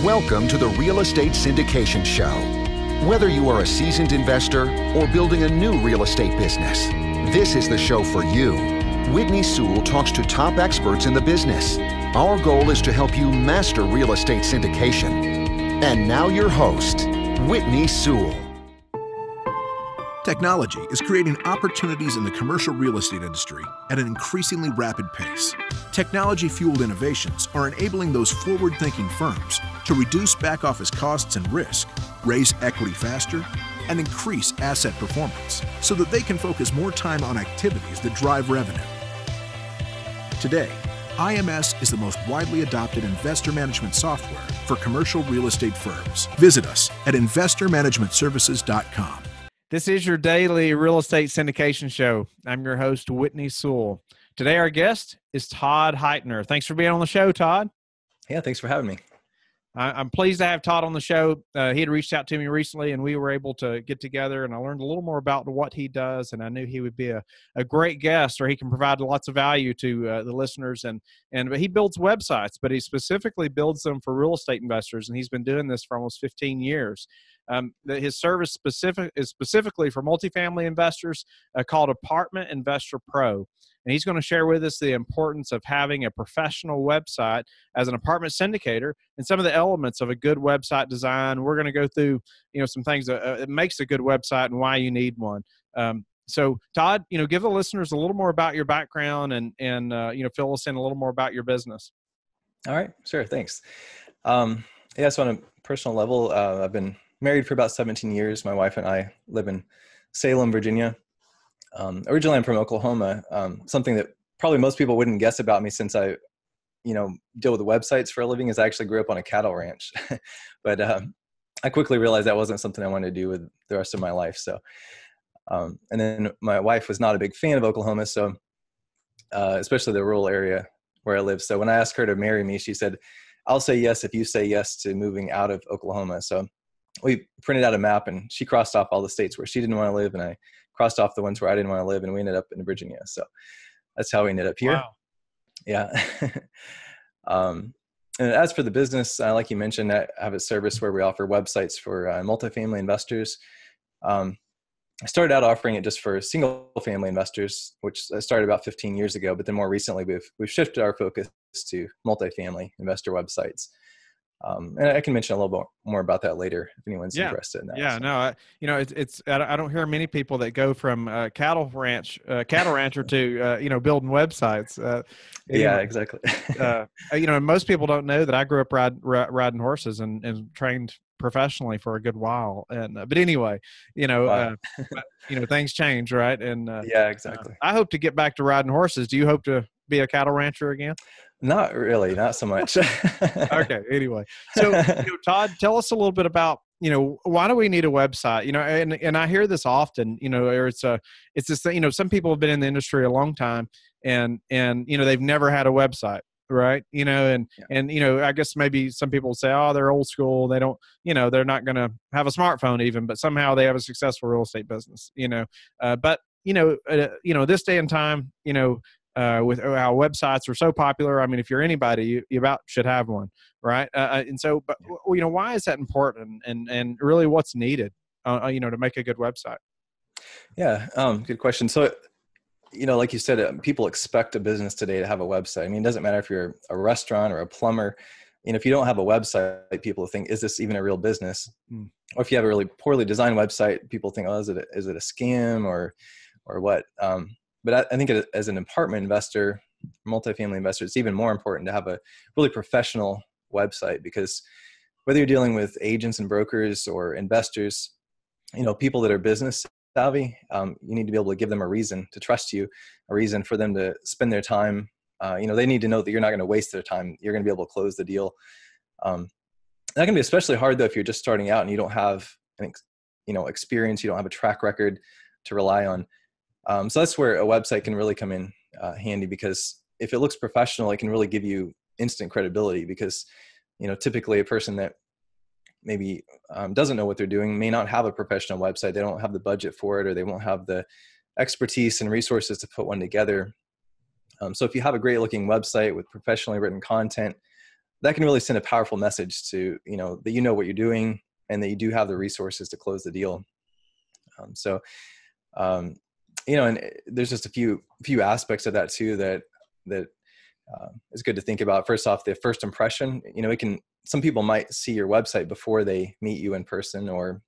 Welcome to the Real Estate Syndication Show. Whether you are a seasoned investor or building a new real estate business, this is the show for you. Whitney Sewell talks to top experts in the business. Our goal is to help you master real estate syndication. And now your host, Whitney Sewell. Technology is creating opportunities in the commercial real estate industry at an increasingly rapid pace. Technology-fueled innovations are enabling those forward-thinking firms to reduce back-office costs and risk, raise equity faster, and increase asset performance so that they can focus more time on activities that drive revenue. Today, IMS is the most widely adopted investor management software for commercial real estate firms. Visit us at investormanagementservices.com. This is your daily real estate syndication show. I'm your host, Whitney Sewell. Today, our guest is Todd Heitner. Thanks for being on the show, Todd. Yeah, thanks for having me. I'm pleased to have Todd on the show. He had reached out to me recently, and we were able to get together, and I learned a little more about what he does, and I knew he would be a great guest, or he can provide lots of value to the listeners. But he builds websites, but he specifically builds them for real estate investors, and he's been doing this for almost 15 years. His service is specifically for multifamily investors called Apartment Investor Pro. And he's going to share with us the importance of having a professional website as an apartment syndicator and some of the elements of a good website design. We're going to go through, some things that makes a good website and why you need one. So Todd, give the listeners a little more about your background and fill us in a little more about your business. All right, sure. Thanks. So on a personal level, I've been married for about 17 years. My wife and I live in Salem, Virginia. Originally, I'm from Oklahoma. Something that probably most people wouldn't guess about me, since I, deal with websites for a living, is I actually grew up on a cattle ranch. But I quickly realized that wasn't something I wanted to do with the rest of my life. So, and then my wife was not a big fan of Oklahoma, so especially the rural area where I live. So when I asked her to marry me, she said, "I'll say yes if you say yes to moving out of Oklahoma." So we printed out a map, and she crossed off all the states where she didn't want to live, and I crossed off the ones where I didn't want to live, and we ended up in Virginia. So that's how we ended up here. Wow. Yeah. And as for the business, like you mentioned, I have a service where we offer websites for multifamily investors. I started out offering it just for single family investors, which I started about 15 years ago. But then more recently, we've shifted our focus to multifamily investor websites. And I can mention a little bit more about that later if anyone's interested in that. Yeah, so. No, I don't hear many people that go from cattle rancher to building websites. Yeah, exactly. And most people don't know that I grew up riding horses and trained professionally for a good while. And but anyway, Wow. things change, right? And Yeah, exactly. I hope to get back to riding horses. Do you hope to be a cattle rancher again? Not really, not so much. Okay. Anyway, so Todd, tell us a little bit about why do we need a website? And I hear this often. Or it's this thing. Some people have been in the industry a long time, and they've never had a website, right? And I guess maybe some people say, oh, they're old school. They don't, they're not going to have a smartphone even, but somehow they have a successful real estate business. But this day and time, with how websites are so popular. I mean, if you're anybody, you about should have one, right? And so, but why is that important, and really what's needed, to make a good website? Yeah, good question. So, like you said, people expect a business today to have a website. I mean, it doesn't matter if you're a restaurant or a plumber. If you don't have a website, people think, is this even a real business? Or if you have a really poorly designed website, people think, oh, is it a scam or what? But I think as an apartment investor, multifamily investor, it's even more important to have a really professional website, because whether you're dealing with agents and brokers or investors, people that are business savvy, you need to be able to give them a reason to trust you, a reason for them to spend their time. They need to know that you're not going to waste their time. You're going to be able to close the deal. That can be especially hard, though, if you're just starting out and you don't have experience, you don't have a track record to rely on. So that's where a website can really come in handy, because if it looks professional, it can really give you instant credibility, because, typically a person that maybe doesn't know what they're doing may not have a professional website. They don't have the budget for it, or they won't have the expertise and resources to put one together. So if you have a great looking website with professionally written content, that can really send a powerful message to, that you know what you're doing and that you do have the resources to close the deal. And there's just a few aspects of that too that is good to think about. First off, the first impression, some people might see your website before they meet you in person or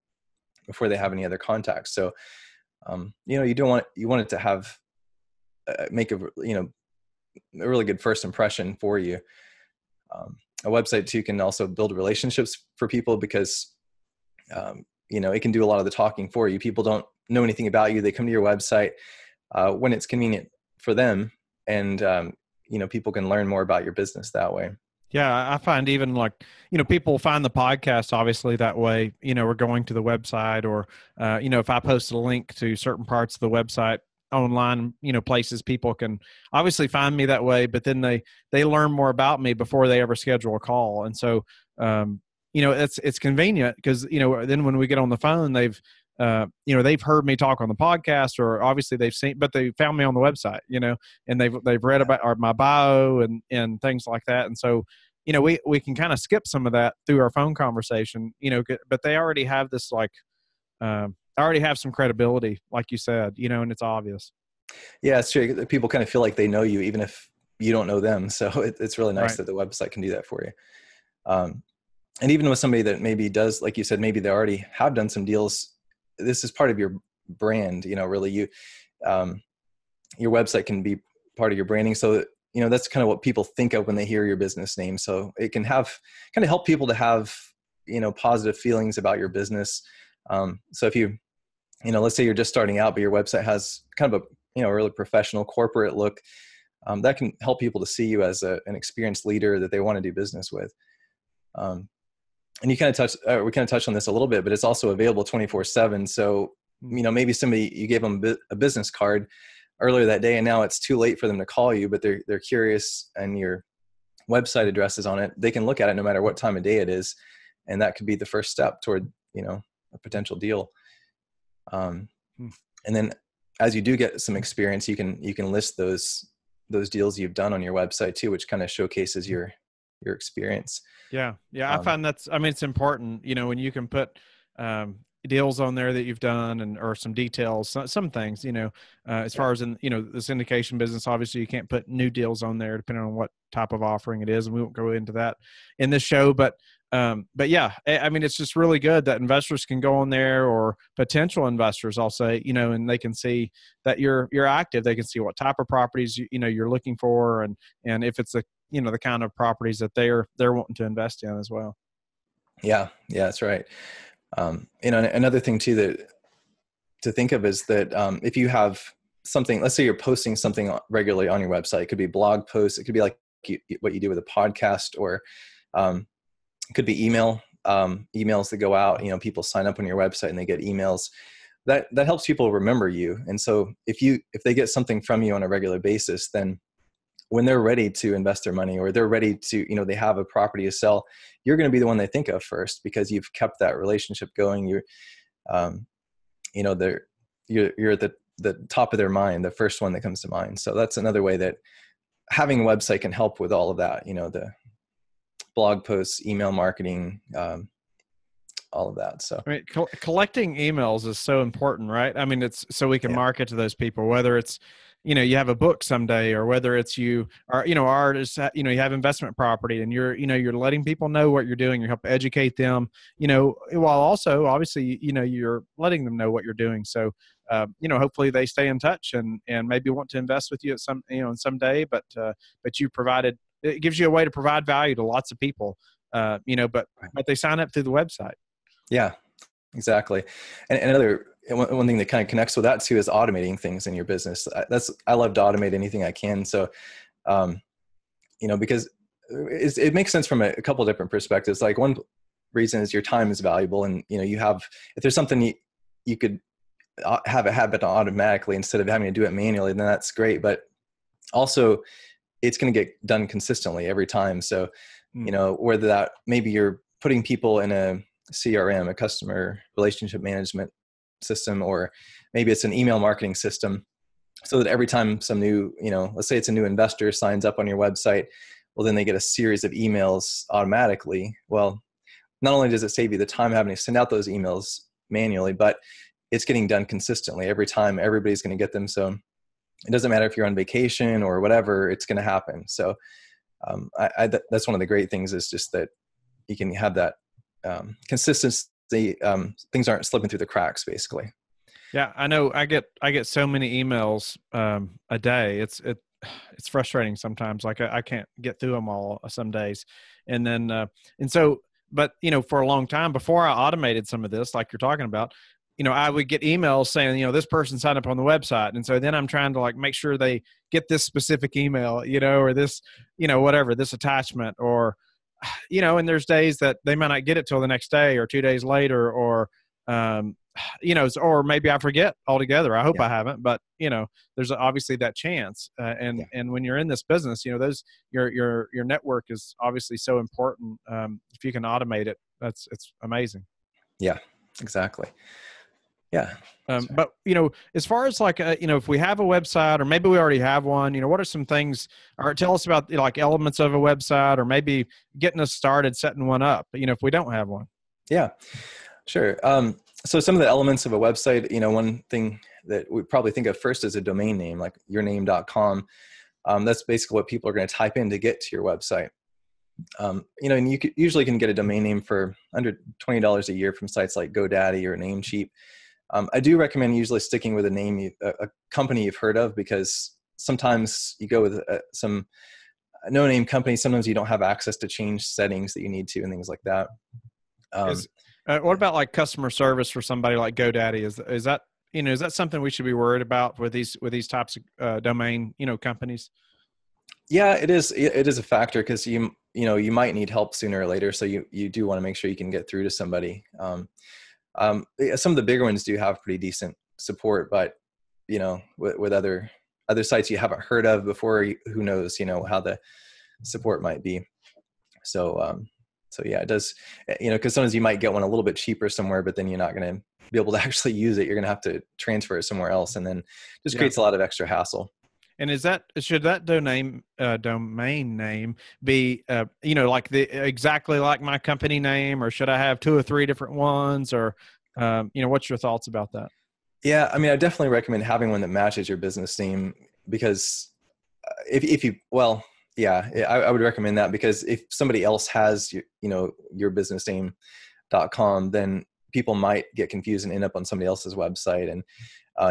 before they have any other contacts. So, you want it to have, make a really good first impression for you. A website too can also build relationships for people because, it can do a lot of the talking for you. People don't know anything about you. They come to your website when it's convenient for them. And, people can learn more about your business that way. Yeah, I find even people find the podcast obviously that way, we're going to the website or, if I post a link to certain parts of the website online, places people can obviously find me that way, but then they learn more about me before they ever schedule a call. And so, it's convenient because, then when we get on the phone, they've heard me talk on the podcast, or obviously but they found me on the website, and they've read about my bio and things like that. And so, we can kind of skip some of that through our phone conversation, but they already have this I already have some credibility, like you said, and it's obvious. Yeah, it's true. People kind of feel like they know you, even if you don't know them. So it's really nice Right. that the website can do that for you. And even with somebody that maybe does, like you said, maybe they already have done some deals, this is part of your brand, really your website can be part of your branding. So, that's kind of what people think of when they hear your business name. So it can kind of help people to have, positive feelings about your business. So if let's say you're just starting out, but your website has kind of a really professional corporate look, that can help people to see you as an experienced leader that they want to do business with. And we kind of touched on this a little bit, but it's also available 24/7. So, maybe somebody, you gave them a business card earlier that day and now it's too late for them to call you, but they're curious and your website address is on it. They can look at it no matter what time of day it is. And that could be the first step toward, a potential deal. And then as you do get some experience, you can list those deals you've done on your website too, which kind of showcases your experience. Yeah. I find it's important, when you can put deals on there that you've done or some details, some things, as far as in, the syndication business, obviously you can't put new deals on there depending on what type of offering it is. And we won't go into that in this show, but yeah, it's just really good that investors can go on there, or potential investors, I'll say, and they can see that you're active. They can see what type of properties, you're looking for, and if it's the kind of properties that they're wanting to invest in as well. Yeah, that's right. Another thing too to think of is that if you have something, let's say you're posting something regularly on your website, it could be blog posts, it could be like what you do with a podcast, or it could be emails that go out. People sign up on your website and they get emails. That helps people remember you. And so if they get something from you on a regular basis, then when they're ready to invest their money, or they're ready to, they have a property to sell, you're going to be the one they think of first because you've kept that relationship going. You're at the top of their mind, the first one that comes to mind. So that's another way that having a website can help with all of that, the blog posts, email marketing, all of that. So collecting emails is so important, right? It's so we can market to those people, whether it's, you have a book someday, or whether it's you are, artists, you have investment property, and you're letting people know what you're doing. You help educate them, while also obviously, you're letting them know what you're doing. So, hopefully they stay in touch and maybe want to invest with you at someday, but it gives you a way to provide value to lots of people, but they sign up through the website. Yeah, exactly. And another one thing that kind of connects with that too is automating things in your business. I love to automate anything I can. So, because it makes sense from a couple of different perspectives. Like one reason is your time is valuable, and if there's something you could have it happen automatically instead of having to do it manually, then that's great. But also, it's going to get done consistently every time. So, whether that maybe you're putting people in a CRM, a customer relationship management system, or maybe it's an email marketing system, so that every time some new, let's say it's a new investor signs up on your website, well, then they get a series of emails automatically. Well, not only does it save you the time having to send out those emails manually, but it's getting done consistently. Every time everybody's going to get them. So it doesn't matter if you're on vacation or whatever, it's going to happen. So that's one of the great things, is just that you can have that consistency. Things aren't slipping through the cracks, basically. Yeah, I know. I get so many emails a day. It's frustrating sometimes. Like I can't get through them all some days, and then but for a long time before I automated some of this, like you're talking about, I would get emails saying, this person signed up on the website, and so then I'm trying to make sure they get this specific email, or this, whatever, this attachment, or and there's days that they might not get it till the next day or 2 days later, or or maybe I forget altogether. I hope I haven't, but there's obviously that chance. And when you're in this business, your network is obviously so important. If you can automate it, it's amazing. Yeah, exactly. Yeah. But as far as if we have a website, or maybe we already have one, what are some things, or tell us about elements of a website, or maybe getting us started setting one up, if we don't have one. Yeah, sure. So some of the elements of a website, one thing that we probably think of first is a domain name, like yourname.com. That's basically what people are going to type in to get to your website. And you usually can get a domain name for under $20 a year from sites like GoDaddy or Namecheap. I do recommend usually sticking with a name, a company you've heard of, because sometimes you go with some no-name company. Sometimes you don't have access to change settings that you need to and things like that. What about customer service for somebody like GoDaddy? Is that something we should be worried about with these types of domain companies? Yeah, it is. It is a factor, because you might need help sooner or later. So you do want to make sure you can get through to somebody. Some of the bigger ones do have pretty decent support, but with other sites you haven't heard of before, who knows how the support might be. So yeah, it does, because sometimes you might get one a little bit cheaper somewhere, but then you're not going to be able to actually use it. You're going to have to transfer it somewhere else, and then just creates a lot of extra hassle. And should that domain name be exactly like my company name, or should I have 2 or 3 different ones, or what's your thoughts about that? Yeah, I definitely recommend having one that matches your business name, because I would recommend that, because if somebody else has your business name.com, then people might get confused and end up on somebody else's website, and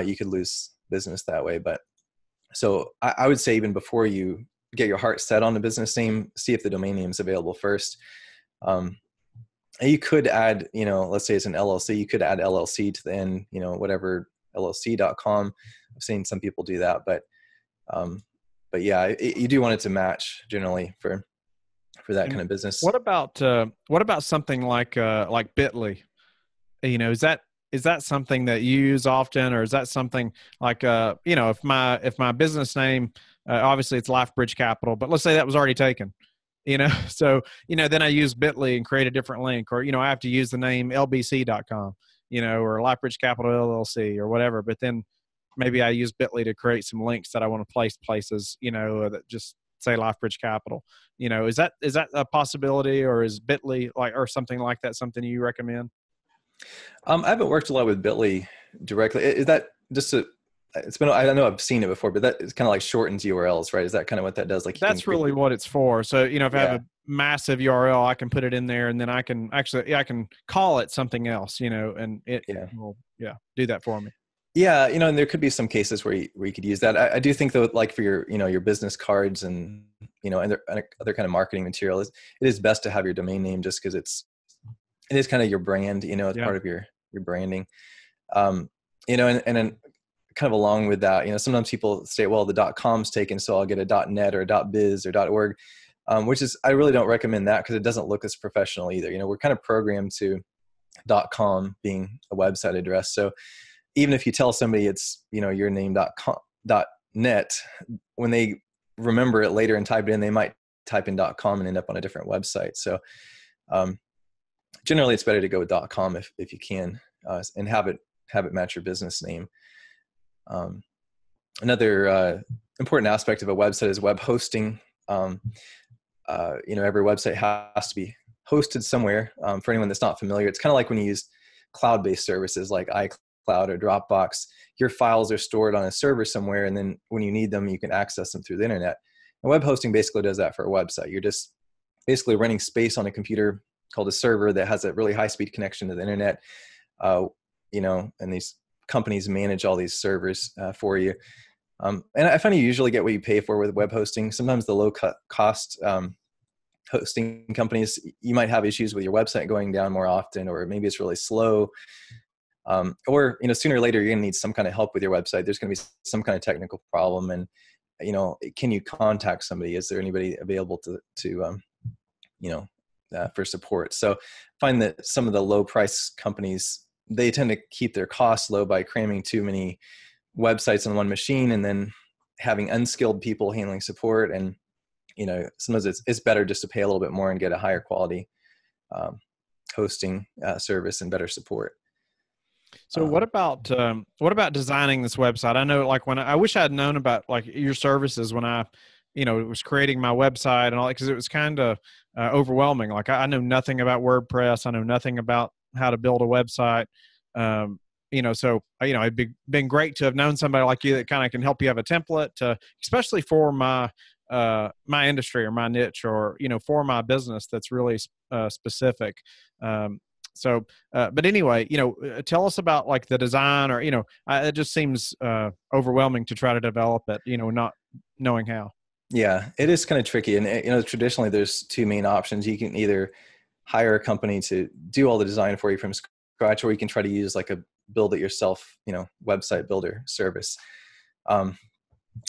you could lose business that way. But so I would say, even before you get your heart set on the business name, see if the domain name is available first. And you could add, let's say it's an LLC, you could add LLC to the end, whatever, LLC.com. I've seen some people do that, but yeah, you do want it to match generally for that kind of business. What about something like Bitly? Is that something that you use often, or is that something like, if my business name, obviously it's Life Bridge Capital, but let's say that was already taken, so, then I use Bitly and create a different link, or, I have to use the name lbc.com, or Life Bridge Capital LLC or whatever. But then maybe I use Bitly to create some links that I want to place places, that just say Life Bridge Capital. Is that a possibility, or is Bitly or something like that something you recommend? I haven't worked a lot with Bitly directly. Is that just I know I've seen it before, but that is kind of like shortens URLs, right? Is that kind of what that does? That's really what it's for. So, if I have a massive URL, I can put it in there, and then I can I can call it something else, and it will do that for me. Yeah. And there could be some cases where you could use that. I do think, though, for your, your business cards and, and other kind of marketing material, it is best to have your domain name, just because it is kind of your brand, it's part of your branding. And then kind of along with that, sometimes people say, well, the .com's taken, so I'll get a .net or a .biz or .org, which is, I really don't recommend that, because it doesn't look as professional either. We're kind of programmed to .com being a website address. So even if you tell somebody it's, your name.net, when they remember it later and type it in, they might type in .com and end up on a different website. So generally it's better to go with .com if you can, and have it match your business name. Another important aspect of a website is web hosting. every website has to be hosted somewhere. For anyone that's not familiar, it's kind of like when you use cloud-based services like iCloud or Dropbox. Your files are stored on a server somewhere, and then when you need them, you can access them through the internet. And web hosting basically does that for a website. You're just basically renting space on a computer called a server that has a really high-speed connection to the internet. And these companies manage all these servers for you. And I find you usually get what you pay for with web hosting. Sometimes the low cost hosting companies, you might have issues with your website going down more often, or maybe it's really slow. Or sooner or later, you're going to need some kind of help with your website. There's going to be some kind of technical problem. And, can you contact somebody? Is there anybody available for support? So I find that some of the low price companies, they tend to keep their costs low by cramming too many websites on one machine and then having unskilled people handling support. And, sometimes it's better just to pay a little bit more and get a higher quality hosting service and better support. So what about designing this website? I know, like, when I wish I had known about like your services when I, was creating my website and all that, because it was kind of overwhelming. Like I know nothing about WordPress. I know nothing about how to build a website. It'd been great to have known somebody like you that kind of can help you have a template especially for my industry or my niche, or, for my business that's really specific. But anyway, tell us about like the design, or, it just seems overwhelming to try to develop it, not knowing how. Yeah, it is kind of tricky. And, traditionally there's two main options. You can either hire a company to do all the design for you from scratch, or you can try to use like a build it yourself, website builder service. When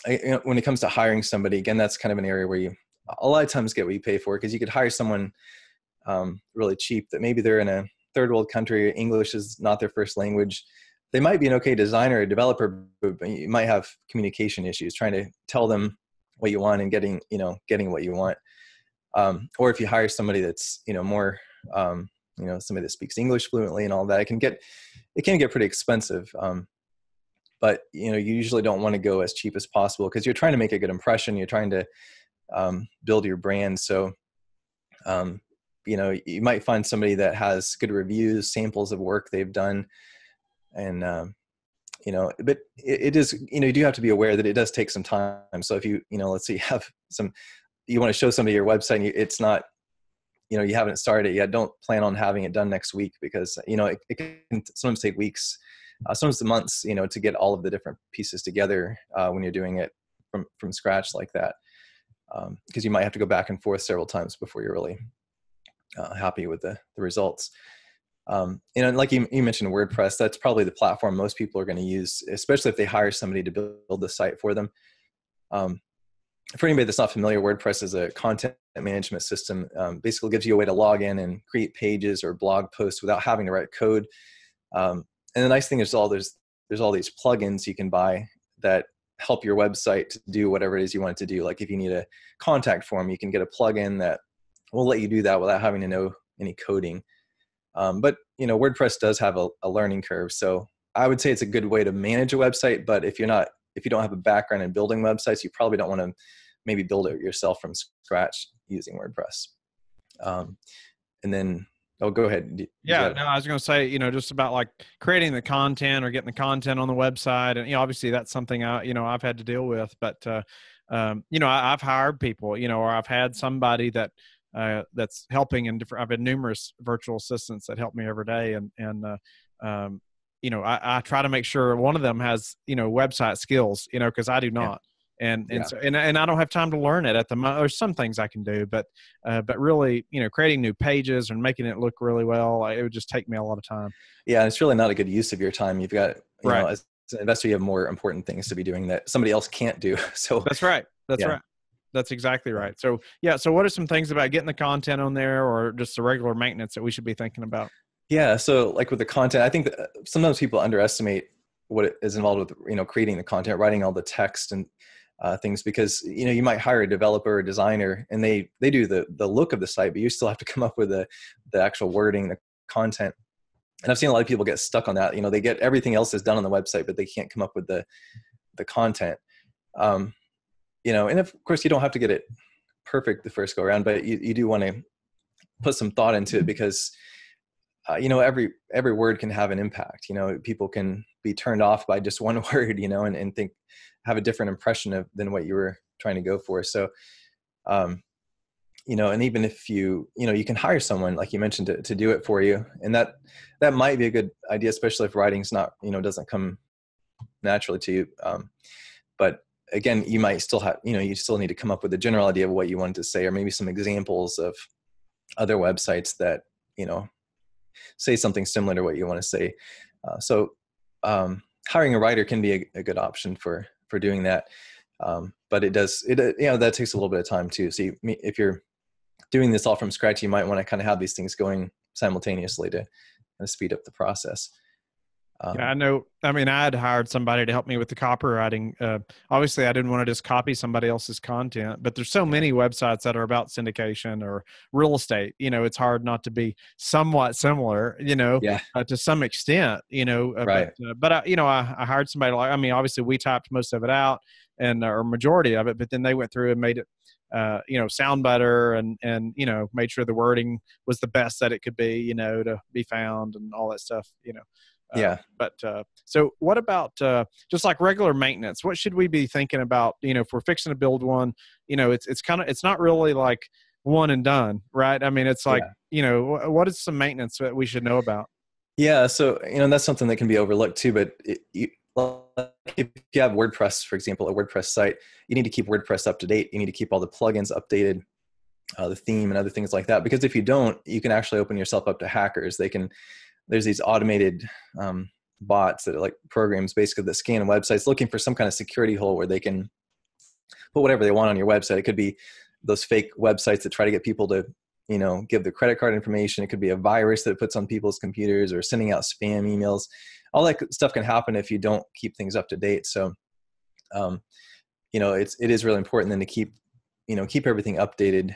it comes to hiring somebody, again, that's kind of an area where you a lot of times get what you pay for, because you could hire someone really cheap that maybe they're in a third world country, English is not their first language. They might be an okay designer or developer, but you might have communication issues trying to tell them what you want and getting what you want. Or if you hire somebody that's, more, somebody that speaks English fluently and all that, it can get pretty expensive. But, you usually don't want to go as cheap as possible, because you're trying to make a good impression. You're trying to build your brand. So, you might find somebody that has good reviews, samples of work they've done. And, but it is, you do have to be aware that it does take some time. So if you, let's say you want to show somebody your website and it's not, you haven't started it yet, don't plan on having it done next week, because, it can sometimes take weeks, sometimes months, to get all of the different pieces together when you're doing it from scratch like that. Because you might have to go back and forth several times before you're really happy with the results. Like you mentioned WordPress, that's probably the platform most people are going to use, especially if they hire somebody to build the site for them. For anybody that's not familiar, WordPress is a content management system. Basically gives you a way to log in and create pages or blog posts without having to write code. And the nice thing is there's all these plugins you can buy that help your website to do whatever it is you want it to do. Like if you need a contact form, you can get a plugin that will let you do that without having to know any coding. But WordPress does have a learning curve. So I would say it's a good way to manage a website, but if you don't have a background in building websites, you probably don't want to maybe build it yourself from scratch using WordPress. And then, go ahead. Yeah, no, I was going to say, just about like creating the content or getting the content on the website. And, obviously that's something I've had to deal with, but, I've hired people, or I've had somebody that's helping in different, I've had numerous virtual assistants that help me every day. I try to make sure one of them has, website skills, cause I do not. Yeah. And I don't have time to learn it at the moment. There's some things I can do, but really, creating new pages and making it look really well, it would just take me a lot of time. Yeah. And it's really not a good use of your time. You've got, as an investor, you have more important things to be doing that somebody else can't do. So that's right. That's right. That's exactly right. So, so what are some things about getting the content on there, or just the regular maintenance that we should be thinking about? Yeah. So like with the content, I think that sometimes people underestimate what is involved with, creating the content, writing all the text and things, because, you might hire a developer or designer and they do the look of the site, but you still have to come up with the actual wording, the content. And I've seen a lot of people get stuck on that. They get everything else is done on the website, but they can't come up with the content. And of course you don't have to get it perfect the first go around, but you do want to put some thought into it because, every word can have an impact. People can be turned off by just one word, and think, have a different impression than what you were trying to go for. So, and even if you can hire someone, like you mentioned, to do it for you. And that might be a good idea, especially if writing's not, doesn't come naturally to you. But again, you might still have, you still need to come up with a general idea of what you wanted to say, or maybe some examples of other websites that, say something similar to what you want to say. So hiring a writer can be a good option for doing that. But that takes a little bit of time too. So if you're doing this all from scratch, you might want to kind of have these things going simultaneously to kind of speed up the process. Yeah, I know. I mean, I had hired somebody to help me with the copywriting. Obviously, I didn't want to just copy somebody else's content, but there's so many websites that are about syndication or real estate. It's hard not to be somewhat similar, to some extent, Right. But I hired somebody obviously we typed most of it out or majority of it, but then they went through and made it, sound better and made sure the wording was the best that it could be, to be found and all that stuff, So what about just like regular maintenance? What should we be thinking about? If we're fixing to build one, it's not really like one and done, right? I mean, it's like, what is some maintenance that we should know about? Yeah. So, that's something that can be overlooked too, but if you have WordPress, for example, a WordPress site, you need to keep WordPress up to date. You need to keep all the plugins updated, the theme and other things like that, because if you don't, you can actually open yourself up to hackers. There's these automated bots that are like programs basically that scan websites looking for some kind of security hole where they can put whatever they want on your website. It could be those fake websites that try to get people to, give their credit card information. It could be a virus that it puts on people's computers or sending out spam emails. All that stuff can happen if you don't keep things up to date. So, it is really important then to keep everything updated.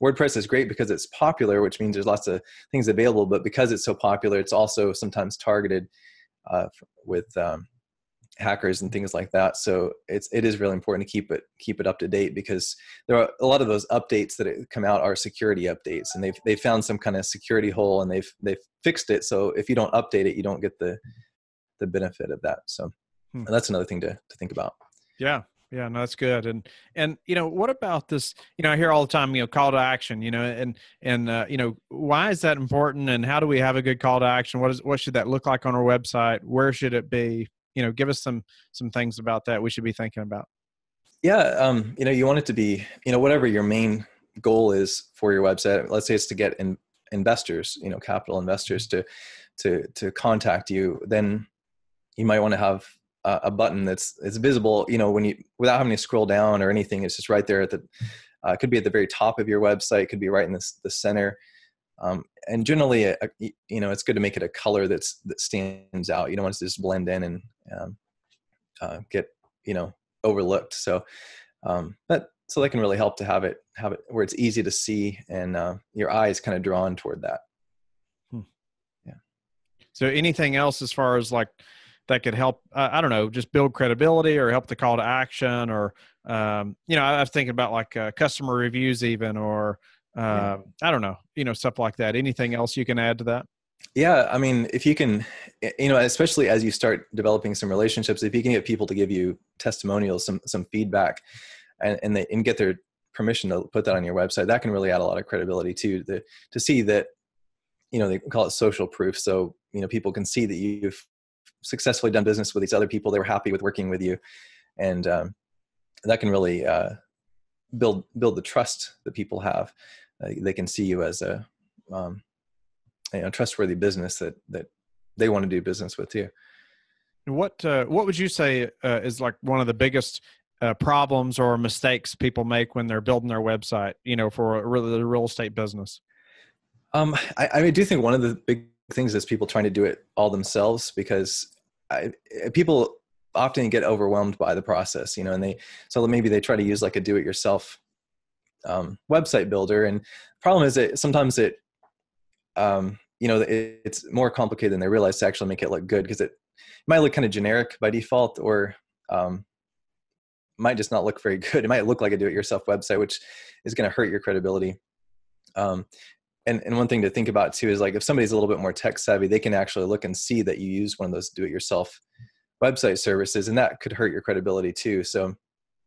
WordPress is great because it's popular, which means there's lots of things available, but because it's so popular, it's also sometimes targeted with hackers and things like that. So it is really important to keep it up to date, because there are a lot of those updates that come out are security updates, and they've found some kind of security hole and they've fixed it. So if you don't update it, you don't get the benefit of that. So that's another thing to think about. Yeah. Yeah, no, that's good. And what about this? I hear all the time, call to action, and why is that important? And how do we have a good call to action? What should that look like on our website? Where should it be? Give us some things about that we should be thinking about. Yeah. You want it to be, whatever your main goal is for your website. Let's say it's to get investors, capital investors to contact you. Then you might want to have a button that's visible, without having to scroll down or anything. It's just right there it could be at the very top of your website. It could be right in the center. And generally, it's good to make it a color that stands out. You don't want it to just blend in and get, overlooked. So, so that can really help to have it where it's easy to see and your eye is kind of drawn toward that. Yeah. So anything else as far as like, that could help, I don't know, just build credibility or help the call to action or, I was thinking about like customer reviews even, or I don't know, stuff like that. Anything else you can add to that? Yeah. I mean, if you can, especially as you start developing some relationships, if you can get people to give you testimonials, some feedback and get their permission to put that on your website, that can really add a lot of credibility too, to see that, they call it social proof. So, people can see that you've successfully done business with these other people. They were happy with working with you. And that can really build the trust that people have. They can see you as a trustworthy business that they want to do business with too. What would you say is like one of the biggest problems or mistakes people make when they're building their website, for the real estate business? I do think one of the big things is people trying to do it all themselves, because people often get overwhelmed by the process, and so maybe they try to use like a do-it-yourself website builder. And the problem is that sometimes it's more complicated than they realize to actually make it look good, because it might look kind of generic by default, or might just not look very good. It might look like a do-it-yourself website, which is going to hurt your credibility. And one thing to think about too is like if somebody's a little bit more tech savvy, they can actually look and see that you use one of those do-it-yourself website services, and that could hurt your credibility too. So,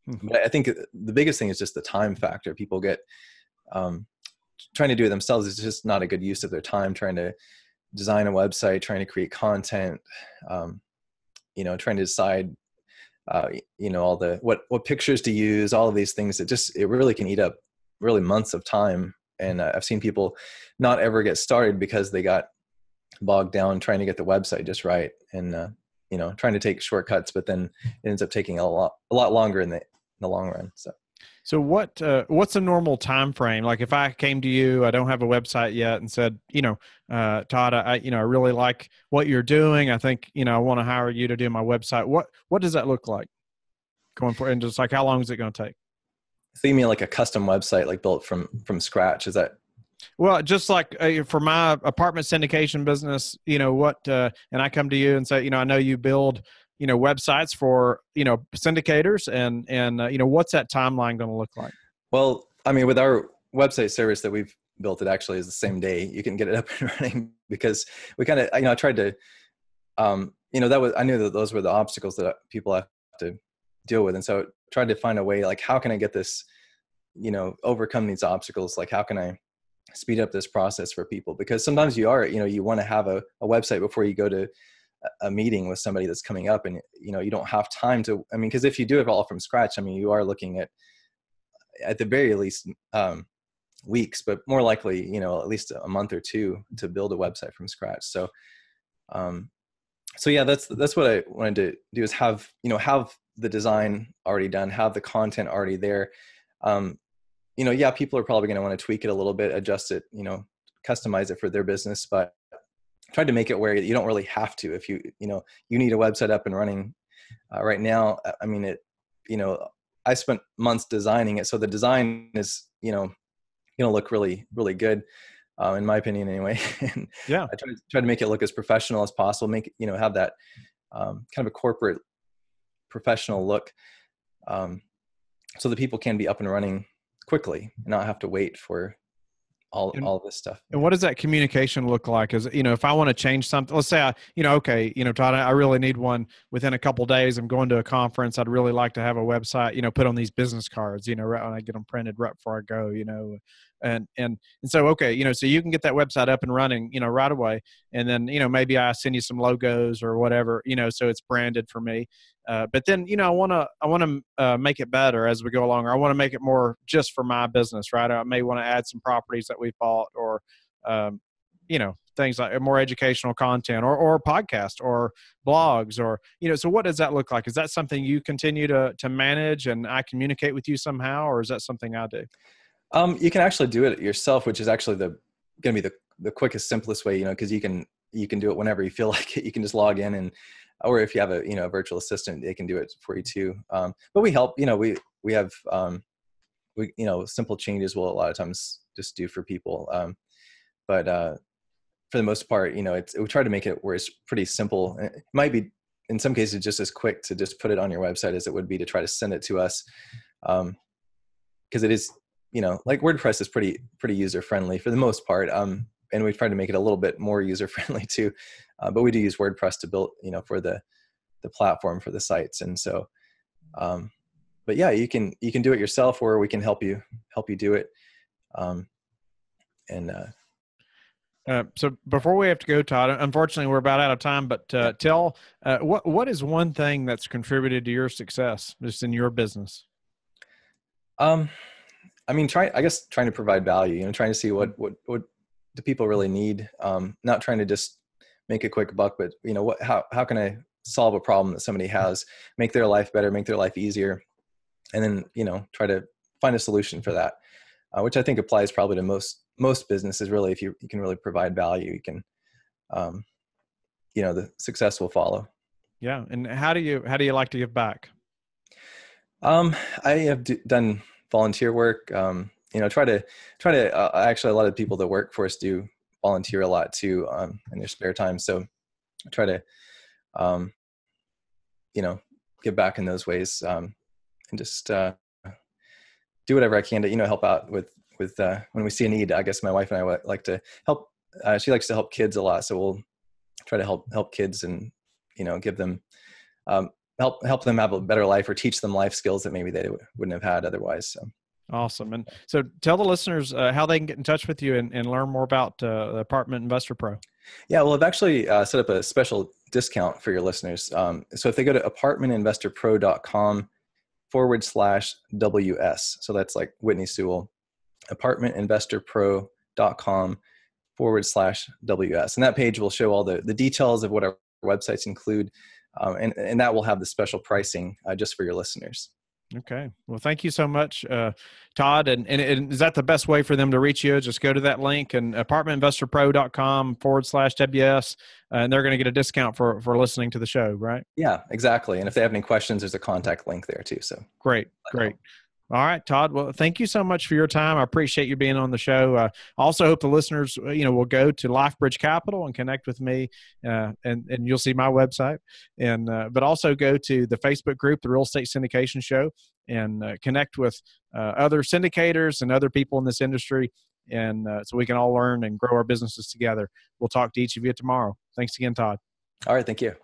but I think the biggest thing is just the time factor. People get trying to do it themselves is just not a good use of their time. Trying to design a website, trying to create content, trying to decide, all the what pictures to use, all of these things. It really can eat up really months of time. And I've seen people not ever get started because they got bogged down trying to get the website just right, and trying to take shortcuts, but then it ends up taking a lot longer in the long run. So what's a normal time frame? Like if I came to you, I don't have a website yet, and said, Todd, I really like what you're doing. I think, I want to hire you to do my website. What does that look like going forward? And just like, how long is it going to take? So you mean like a custom website, like built from scratch? Is that? Well, just like for my apartment syndication business, and I come to you and say, I know you build, websites for, syndicators, and what's that timeline going to look like? Well, I mean, with our website service that we've built, it actually is the same day. You can get it up and running, because we kind of, I tried to, I knew that those were the obstacles that people have to deal with. And so I tried to find a way, like, how can I get this, overcome these obstacles? Like, how can I speed up this process for people? Because sometimes you want to have a website before you go to a meeting with somebody that's coming up, and, you don't have time to, because if you do it all from scratch, you are looking at the very least, weeks, but more likely, at least a month or two to build a website from scratch. So yeah, that's what I wanted to do, is have the design already done, have the content already there. Yeah, people are probably going to want to tweak it a little bit, adjust it, customize it for their business, but try to make it where you don't really have to. If you need a website up and running right now, I spent months designing it. So the design is, going to look really, really good, in my opinion anyway. And yeah, I try to make it look as professional as possible, make it, have that kind of a corporate professional look, so that people can be up and running quickly and not have to wait for all of this stuff. And what does that communication look like? Is, if I want to change something, let's say Todd, I really need one within a couple of days. I'm going to a conference. I'd really like to have a website, put on these business cards, right when I get them printed right before I go, and so, okay, so you can get that website up and running, right away. And then, maybe I send you some logos or whatever, so it's branded for me. But then, I want to make it better as we go along, or I want to make it more just for my business, right? I may want to add some properties that we bought, or, things like more educational content, or podcast, or blogs, or, so what does that look like? Is that something you continue to manage and I communicate with you somehow, or is that something I do? You can actually do it yourself, which is actually going to be the quickest, simplest way, because you can do it whenever you feel like it. You can just log in, or if you have a virtual assistant, they can do it for you too. But we help, we have, simple changes we'll a lot of times just do for people. But for the most part, we try to make it where it's pretty simple. It might be in some cases just as quick to just put it on your website as it would be to try to send it to us. Because it is, like WordPress is pretty user friendly for the most part. And we try to make it a little bit more user friendly too. But we do use WordPress to build, for the platform for the sites. And so, but yeah, you can do it yourself, or we can help you do it. So before we have to go, Todd, unfortunately we're about out of time, but tell what is one thing that's contributed to your success just in your business? Trying to provide value, trying to see what do people really need, not trying to just make a quick buck, but how can I solve a problem that somebody has, make their life better, make their life easier, and then try to find a solution for that, which I think applies probably to most businesses. Really, if you can really provide value, you can the success will follow. Yeah. And how do you like to give back? I have done volunteer work. Try to actually, a lot of people that work for us do volunteer a lot too, in their spare time. So I try to, give back in those ways. just do whatever I can to, help out with when we see a need. I guess my wife and I like to help. She likes to help kids a lot. So we'll try to help kids and, give them, help them have a better life or teach them life skills that maybe they wouldn't have had otherwise. So. Awesome. And so tell the listeners how they can get in touch with you and learn more about the Apartment Investor Pro. Yeah, well, I've actually set up a special discount for your listeners. So if they go to apartmentinvestorpro.com/WS, so that's like Whitney Sewell, apartmentinvestorpro.com/WS. And that page will show all the details of what our websites include. And that will have the special pricing just for your listeners. Okay. Well, thank you so much, Todd. And is that the best way for them to reach you? Just go to that link and apartmentinvestorpro.com/WS, and they're going to get a discount for listening to the show, right? Yeah, exactly. And if they have any questions, there's a contact link there too. So great. All right, Todd. Well, thank you so much for your time. I appreciate you being on the show. I also hope the listeners, will go to Life Bridge Capital and connect with me, and you'll see my website. And but also go to the Facebook group, the Real Estate Syndication Show, and connect with other syndicators and other people in this industry, and so we can all learn and grow our businesses together. We'll talk to each of you tomorrow. Thanks again, Todd. All right, thank you.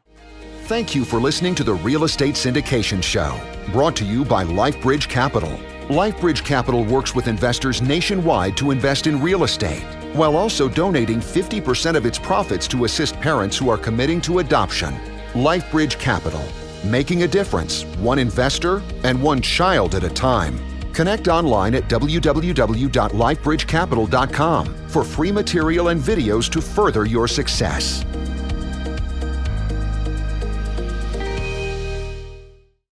Thank you for listening to the Real Estate Syndication Show, brought to you by Life Bridge Capital. Life Bridge Capital works with investors nationwide to invest in real estate, while also donating 50% of its profits to assist parents who are committing to adoption. Life Bridge Capital, making a difference, one investor and one child at a time. Connect online at www.lifebridgecapital.com for free material and videos to further your success.